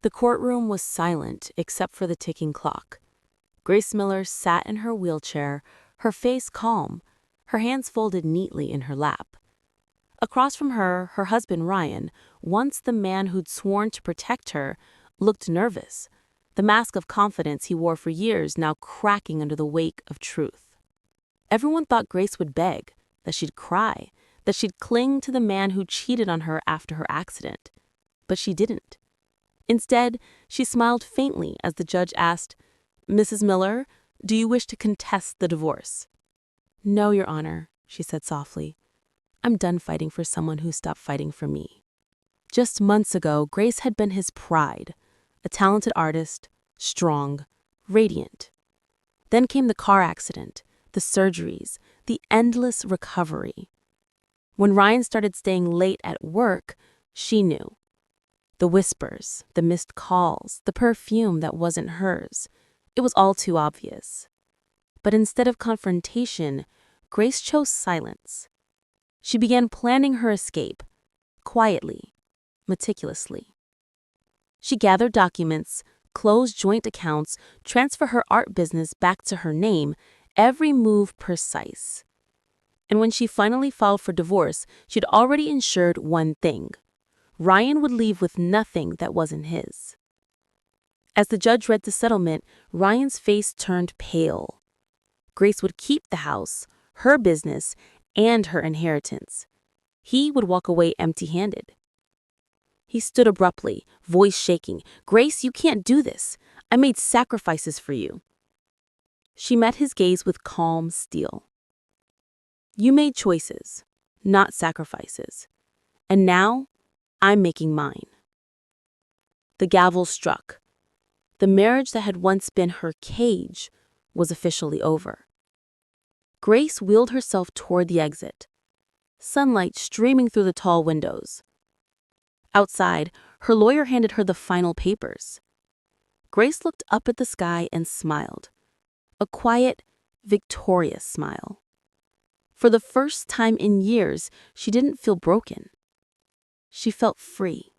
The courtroom was silent except for the ticking clock. Grace Miller sat in her wheelchair, her face calm, her hands folded neatly in her lap. Across from her, her husband Ryan, once the man who'd sworn to protect her, looked nervous, the mask of confidence he wore for years now cracking under the weight of truth. Everyone thought Grace would beg, that she'd cry, that she'd cling to the man who cheated on her after her accident. But she didn't. Instead, she smiled faintly as the judge asked, "Mrs. Miller, do you wish to contest the divorce?" "No, Your Honor," she said softly. "I'm done fighting for someone who stopped fighting for me." Just months ago, Grace had been his pride, a talented artist, strong, radiant. Then came the car accident, the surgeries, the endless recovery. When Ryan started staying late at work, she knew. The whispers, the missed calls, the perfume that wasn't hers. It was all too obvious. But instead of confrontation, Grace chose silence. She began planning her escape, quietly, meticulously. She gathered documents, closed joint accounts, transferred her art business back to her name, every move precise. And when she finally filed for divorce, she'd already ensured one thing: Ryan would leave with nothing that wasn't his. As the judge read the settlement, Ryan's face turned pale. Grace would keep the house, her business, and her inheritance. He would walk away empty-handed. He stood abruptly, voice shaking. "Grace, you can't do this. I made sacrifices for you." She met his gaze with calm steel. "You made choices, not sacrifices. And now, I'm making mine." The gavel struck. The marriage that had once been her cage was officially over. Grace wheeled herself toward the exit, sunlight streaming through the tall windows. Outside, her lawyer handed her the final papers. Grace looked up at the sky and smiled, a quiet, victorious smile. For the first time in years, she didn't feel broken. She felt free.